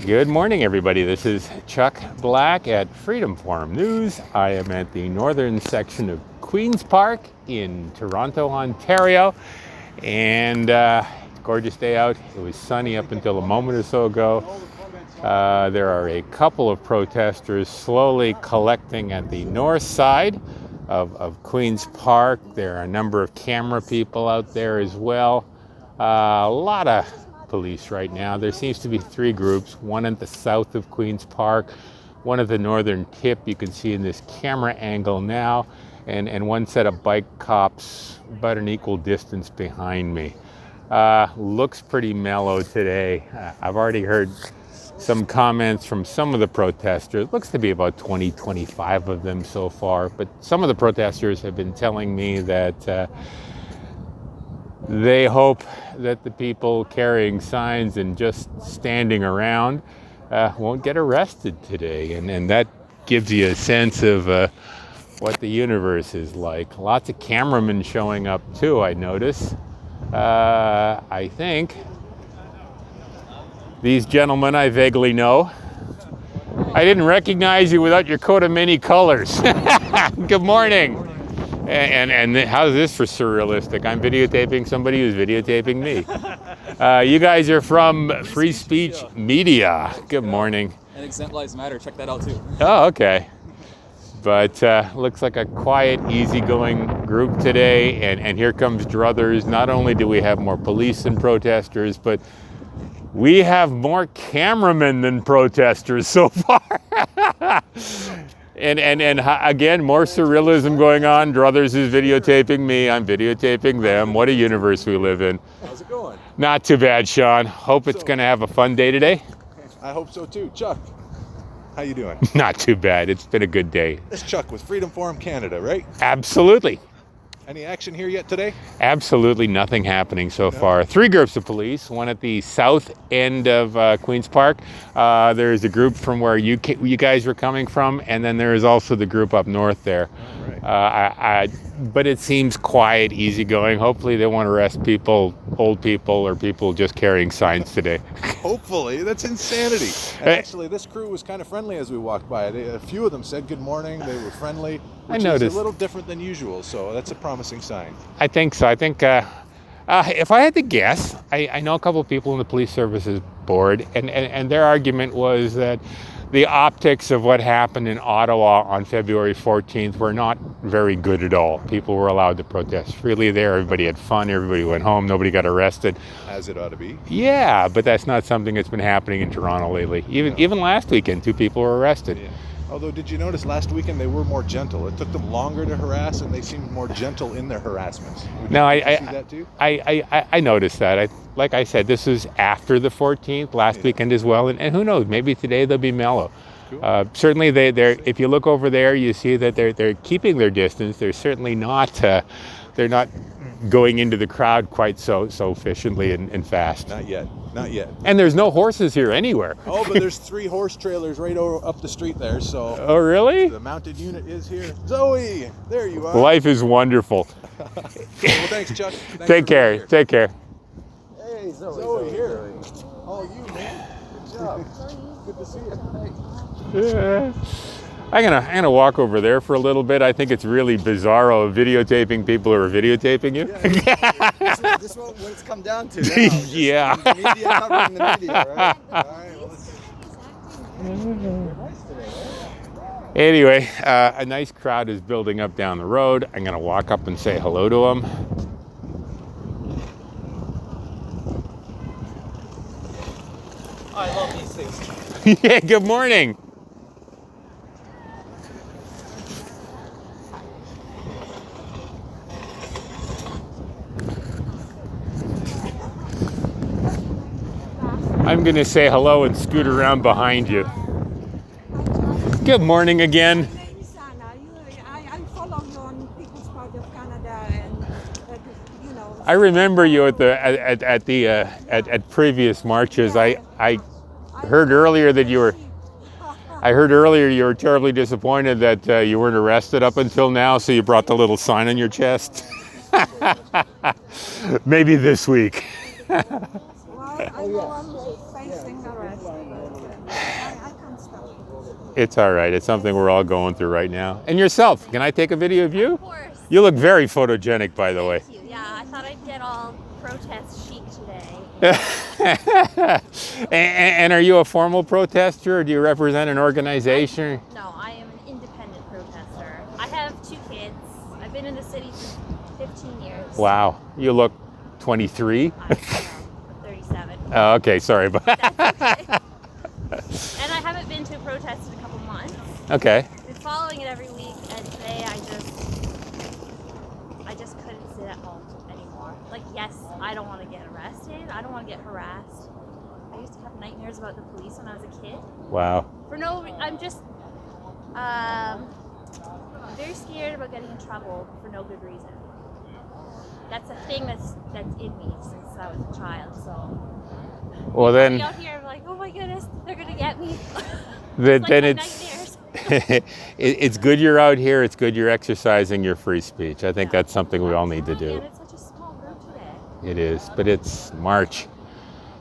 Good morning, everybody. This is Chuck Black at Freedom Forum News. I am at the northern section of Queen's Park in Toronto, Ontario. And gorgeous day out. It was sunny up until a moment or so ago. There are a couple of protesters slowly collecting at the north side of Queen's Park. There are a number of camera people out there as well. A lot of police right now. There seems to be three groups, one at the south of Queen's Park, one at the northern tip, you can see in this camera angle now, and one set of bike cops about an equal distance behind me. Looks pretty mellow today. I've already heard some comments from some of the protesters. Looks to be about 20, 25 of them so far, but some of the protesters have been telling me that they hope that the people carrying signs and just standing around won't get arrested today. And that gives you a sense of what the universe is like. Lots of cameramen showing up too, I notice. I think these gentlemen I vaguely know. I didn't recognize you without your coat of many colors. Good morning. And how's this for surrealistic? I'm videotaping somebody who's videotaping me. You guys are from Free Speech Media. Good morning. And Exempt Lives Matter, check that out too. Oh, okay. But looks like a quiet, easygoing group today. And here comes druthers. Not only do we have more police than protesters, but we have more cameramen than protesters so far. And again, more surrealism going on. Druthers is videotaping me. I'm videotaping them. What a universe we live in. How's it going? Not too bad, Sean. Hope it's going to have a fun day today. I hope so too. Chuck, how you doing? Not too bad. It's been a good day. It's Chuck with Freedom Forum Canada, right? Absolutely. Any action here yet today? Absolutely nothing happening so far. Three groups of police, one at the south end of Queen's Park. There's a group from where you guys were coming from, and then there is also the group up north there. Right. But it seems quiet, easygoing. Hopefully they won't arrest people, old people, or people just carrying signs today. Hopefully. That's insanity. And actually, this crew was kind of friendly as we walked by. A few of them said good morning. They were friendly, which is a little different than usual, so that's a promising sign. I think so. I think if I had to guess, I know a couple of people in the police services board, and their argument was that the optics of what happened in Ottawa on February 14th were not very good at all. People were allowed to protest freely there. Everybody had fun. Everybody went home. Nobody got arrested. As it ought to be. Yeah, but that's not something that's been happening in Toronto lately. Even last weekend, 2 people were arrested. Yeah. Although, did you notice last weekend they were more gentle? It took them longer to harass, and they seemed more gentle in their harassments. No, Did you see that too? I noticed that. Like I said, this was after the 14th, last weekend as well, and who knows? Maybe today they'll be mellow. Cool. Certainly, they're. If you look over there, you see that they're keeping their distance. They're certainly not. They're not going into the crowd quite so efficiently and fast. Not yet. Not yet. And there's no horses here anywhere. Oh, but there's 3 horse trailers right up the street there. So. Oh, really? The mounted unit is here. Zoe, there you are. Life is wonderful. Well, thanks, Chuck. Thanks Take care. Here. Take care. Hey, Zoe here. Oh, you, man. Good job. Good to see you. Yeah. I'm gonna walk over there for a little bit. I think it's really bizarro videotaping people who are videotaping you. Yeah, this is what it's come down to now. Yeah. The media covering the media, right? All right, well, nice today, right? Anyway, a nice crowd is building up down the road. I'm gonna walk up and say hello to them. I love these things. Yeah, good morning. I'm going to say hello and scoot around behind you. Good morning again. My name is Anna. I follow you on People's Party of Canada, and you know. I remember you at previous marches. I heard earlier that you were. I heard earlier you were terribly disappointed that you weren't arrested up until now, so you brought the little sign on your chest. Maybe this week. Well, I know I'm facing arrest, but I can't stop. It's all right. It's something we're all going through right now. And yourself, can I take a video of you? Of course. You look very photogenic, by the way. Thank you. Yeah, I thought I'd get all protest chic today. And are you a formal protester, or do you represent an organization? No, I am an independent protester. I have 2 kids. I've been in the city for 15 years. Wow, you look 23. I'm 37. Oh, okay, sorry. That's okay. And I haven't been to a protest in a couple months. Okay. I've been following it every week, and today I just couldn't sit at home anymore. Like, yes, I don't want to get arrested. I don't want to get harassed. I used to have nightmares about the police when I was a kid. Wow. I'm just very scared about getting in trouble for no good reason. That's a thing that's in me since I was a child. So Well then, out here, I'm like, oh my goodness, they're gonna get me. then Nightmares. it's good you're out here. It's good you're exercising your free speech. I think that's something we all need to do. And it's such a small group today. It is, but it's March.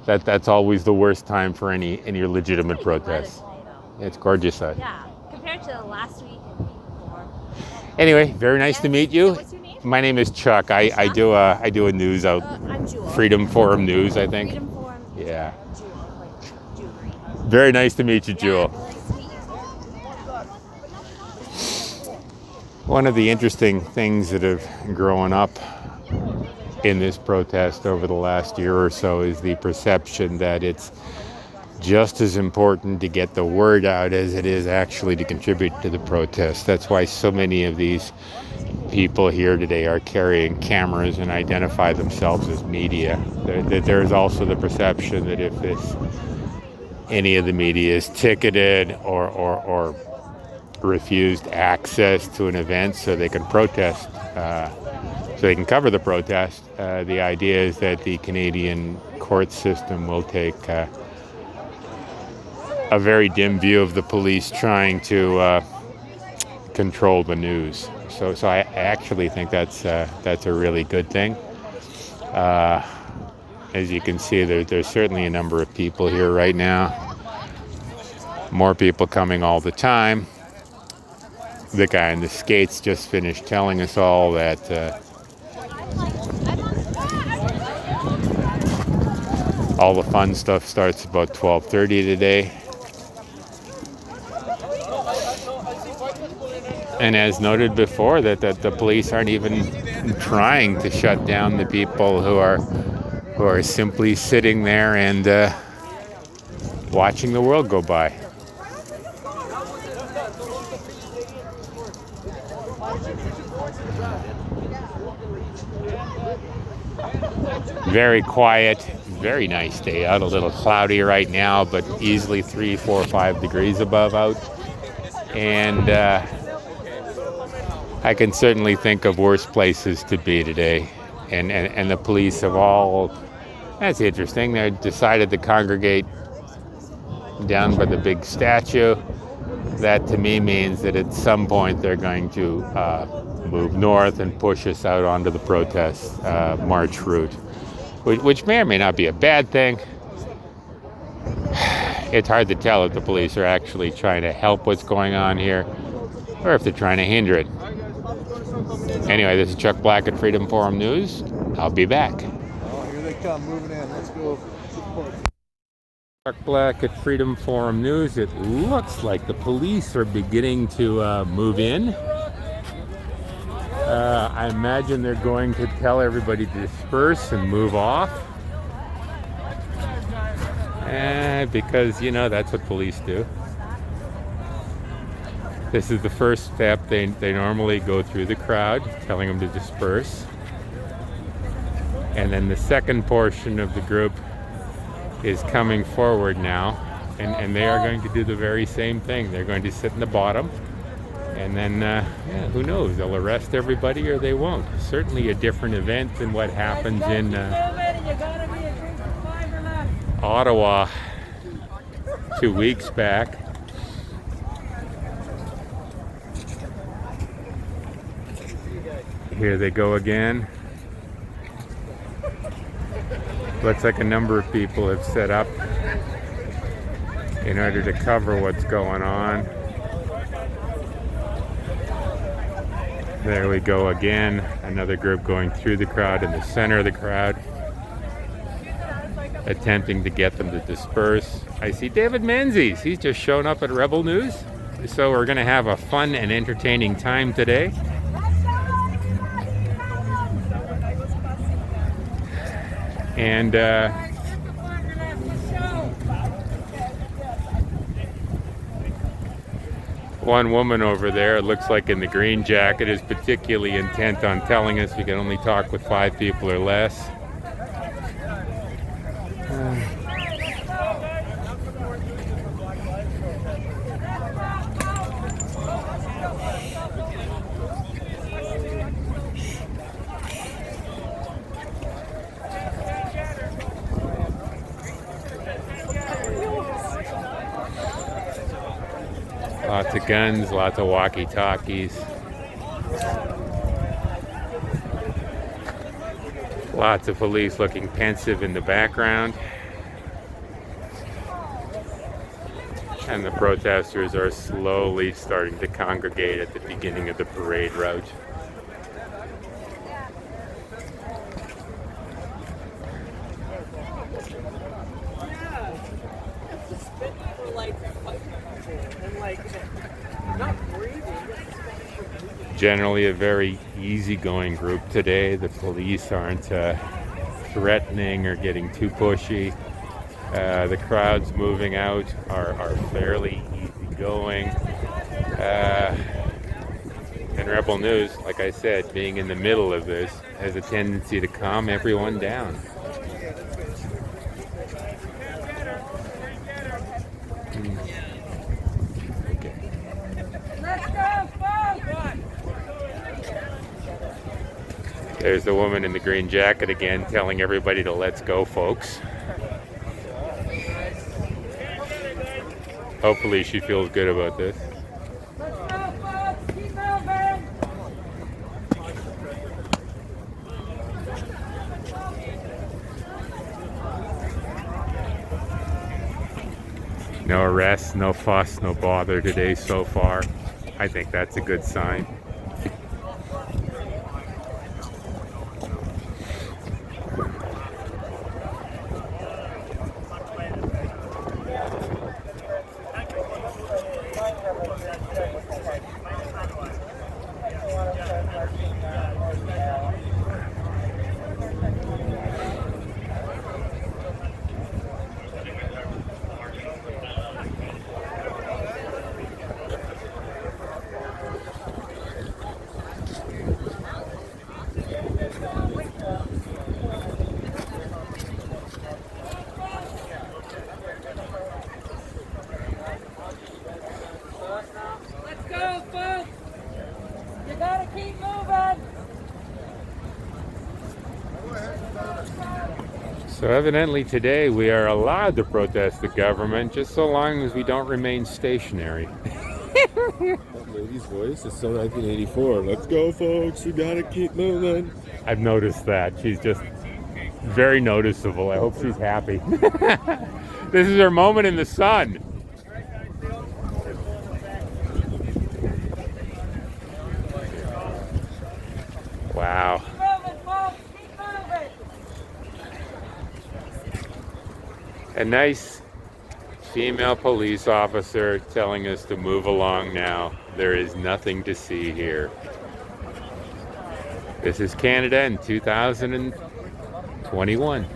That's always the worst time for any legitimate It's pretty good protest. weather today, though. It's gorgeous out. Yeah, compared to the last week and the week before. Anyway, very nice to meet you. What's your name? My name is Chuck. I do a news out, I'm Jewel. Freedom Forum News, I think. Freedom Forum. Yeah. Jewel, like jewelry. Very nice to meet you, Jewel. Nice to meet you. One of the interesting things that have grown up in this protest over the last year or so is the perception that it's just as important to get the word out as it is actually to contribute to the protest. That's why so many of these people here today are carrying cameras and identify themselves as media. There's also the perception that if any of the media is ticketed or refused access to an event so they can protest, so they can cover the protest, the idea is that the Canadian court system will take a very dim view of the police trying to control the news. So I actually think that's a really good thing. As you can see, there's certainly a number of people here right now. More people coming all the time. The guy in the skates just finished telling us all that all the fun stuff starts about 12:30 today. And as noted before, that the police aren't even trying to shut down the people who are simply sitting there and watching the world go by. Very quiet, very nice day out. A little cloudy right now, but easily 3, 4, 5 degrees above out. And I can certainly think of worse places to be today. And the police have all, that's interesting, they decided to congregate down by the big statue. That to me means that at some point they're going to move north and push us out onto the protest march route, which may or may not be a bad thing. It's hard to tell if the police are actually trying to help what's going on here or if they're trying to hinder it. Anyway, this is Chuck Black at Freedom Forum News. I'll be back. Oh, here they come, moving in. Let's go. Chuck Black at Freedom Forum News. It looks like the police are beginning to move in. I imagine they're going to tell everybody to disperse and move off. Because, you know, that's what police do. This is the first step. They normally go through the crowd, telling them to disperse. And then the second portion of the group is coming forward now. And they are going to do the very same thing. They're going to sit in the bottom. And then, who knows? They'll arrest everybody or they won't. Certainly a different event than what happens in Ottawa 2 weeks back. Here they go again. Looks like a number of people have set up in order to cover what's going on. There we go again. Another group going through the crowd in the center of the crowd, attempting to get them to disperse. I see David Menzies. He's just shown up at Rebel News. So we're going to have a fun and entertaining time today. And one woman over there, it looks like in the green jacket, is particularly intent on telling us we can only talk with 5 people or less. Lots of guns, lots of walkie-talkies. Lots of police looking pensive in the background. And the protesters are slowly starting to congregate at the beginning of the parade route. Generally a very easygoing group today. The police aren't threatening or getting too pushy. The crowds moving out are fairly easygoing. And Rebel News, like I said, being in the middle of this, has a tendency to calm everyone down. There's the woman in the green jacket again telling everybody to let's go, folks. Hopefully she feels good about this. Let's go, folks! Keep moving! No arrests, no fuss, no bother today so far. I think that's a good sign. Let's go, folks! You gotta keep moving! So evidently today we are allowed to protest the government just so long as we don't remain stationary. That lady's voice is so 1984. Let's go, folks. We gotta keep moving. I've noticed that. She's just very noticeable. I hope she's happy. This is her moment in the sun. Wow. Keep moving, folks! Keep moving! A nice female police officer telling us to move along now. There is nothing to see here. This is Canada in 2021.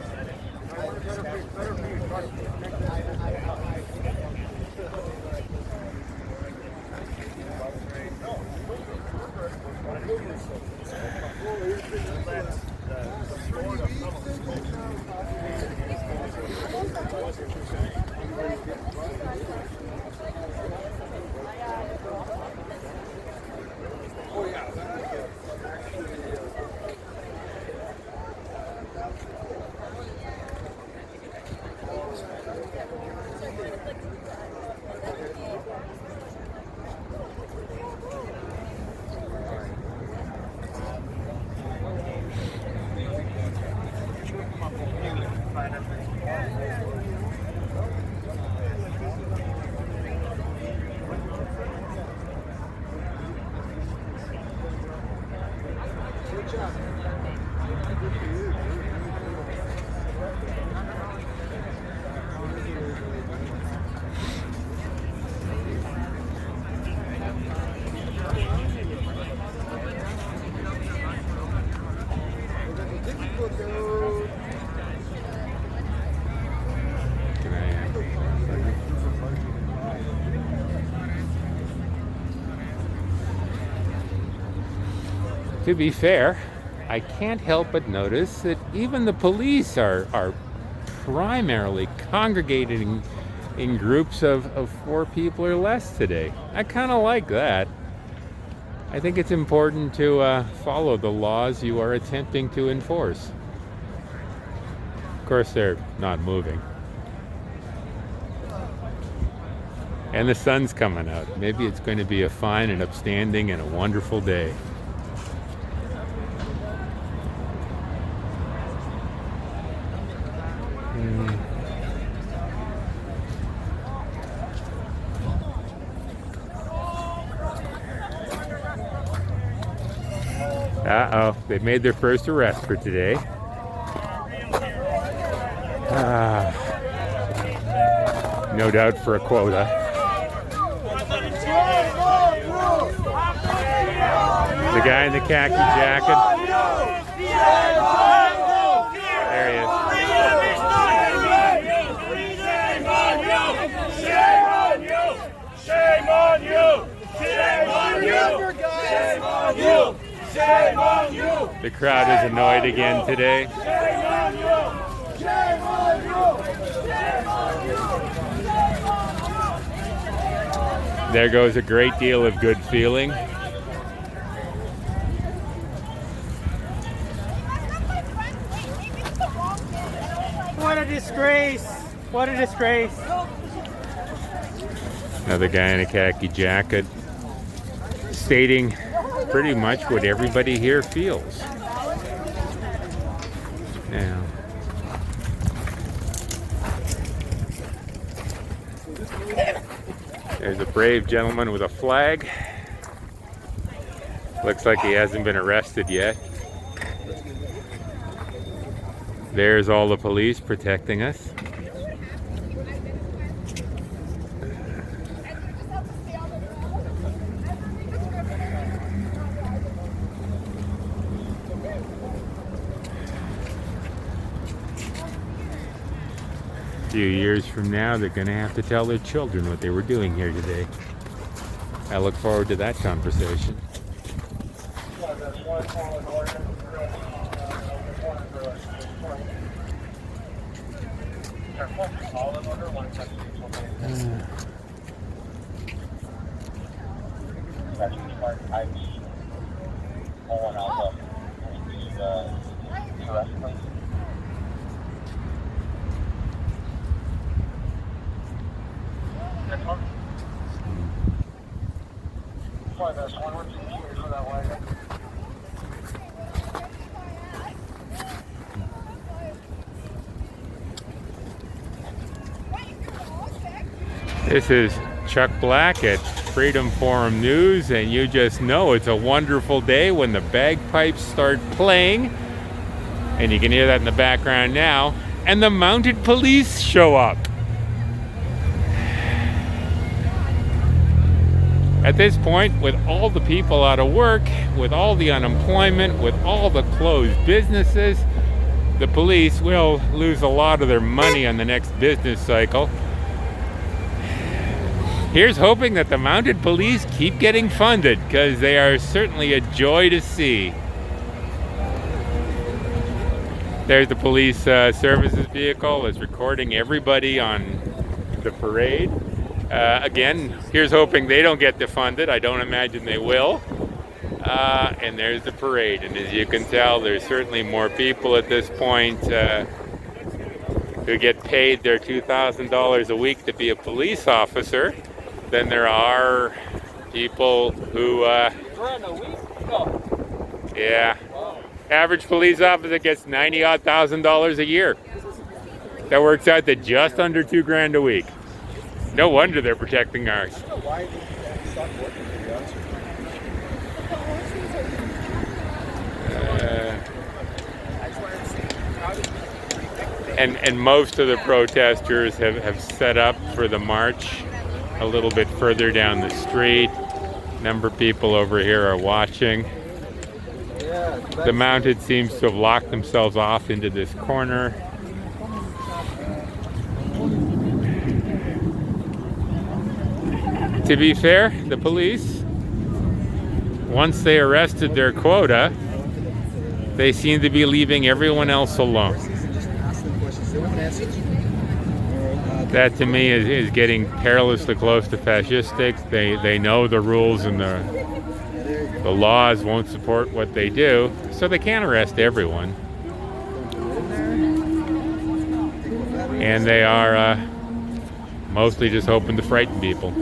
To be fair, I can't help but notice that even the police are primarily congregating in groups of 4 people or less today. I kind of like that. I think it's important to follow the laws you are attempting to enforce. Of course, they're not moving. And the sun's coming out. Maybe it's going to be a fine and upstanding and a wonderful day. Uh-oh, they made their first arrest for today. No doubt for a quota. The guy in the khaki jacket. There he is. Shame on you! Shame on you! Shame on you! Shame on you! The crowd is annoyed again today. Shame on you! Shame on you! Shame on you! There goes a great deal of good feeling. What a disgrace! What a disgrace! Another guy in a khaki jacket stating pretty much what everybody here feels. Now, there's a brave gentleman with a flag. Looks like he hasn't been arrested yet. There's all the police protecting us. A few years from now, they're going to have to tell their children what they were doing here today. I look forward to that conversation. This is Chuck Black at Freedom Forum News, and you just know it's a wonderful day when the bagpipes start playing, and you can hear that in the background now, and the mounted police show up. At this point, with all the people out of work, with all the unemployment, with all the closed businesses, the police will lose a lot of their money on the next business cycle. Here's hoping that the mounted police keep getting funded, because they are certainly a joy to see. There's the police services vehicle that's recording everybody on the parade. Again, here's hoping they don't get defunded. I don't imagine they will. And there's the parade. And as you can tell, there's certainly more people at this point who get paid their $2,000 a week to be a police officer than there are people who, yeah. Average police officer gets $90,000 a year. That works out to just under $2,000 a week. No wonder they're protecting ours. And most of the protesters have set up for the march a little bit further down the street. A number of people over here are watching. The mounted seems to have locked themselves off into this corner. To be fair, the police once they arrested their quota, they seem to be leaving everyone else alone. That to me is getting perilously close to fascistic. They know the rules and the laws won't support what they do, so they can't arrest everyone. And they are mostly just hoping to frighten people.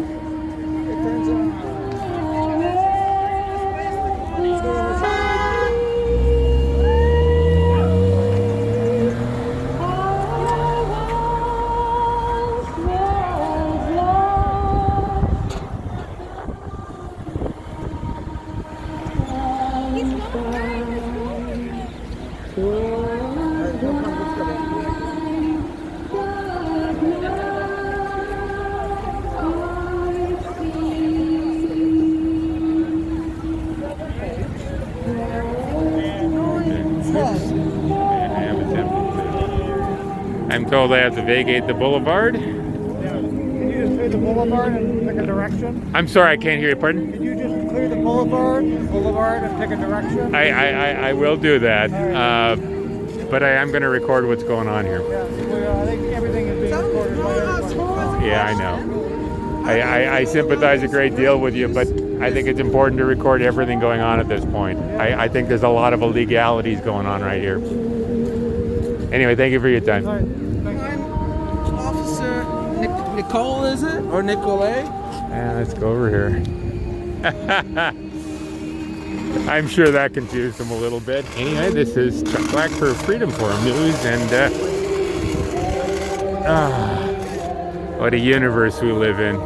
I'm told I have to vacate the boulevard. Can you just clear the boulevard and pick a direction? I'm sorry, I can't hear you. Pardon? Can you just clear the boulevard and pick a direction? I will do that. But I am going to record what's going on here. Yeah, well, I think everything is being recorded by everybody. Yeah, I know. I sympathize a great deal with you, but I think it's important to record everything going on at this point. I think there's a lot of illegalities going on right here. Anyway, thank you for your time. All right, thank you. Officer Nicole, is it? Or Nicolay? Yeah, let's go over here. I'm sure that confused him a little bit. Anyway, this is Chuck Black for Freedom Forum News, and what a universe we live in.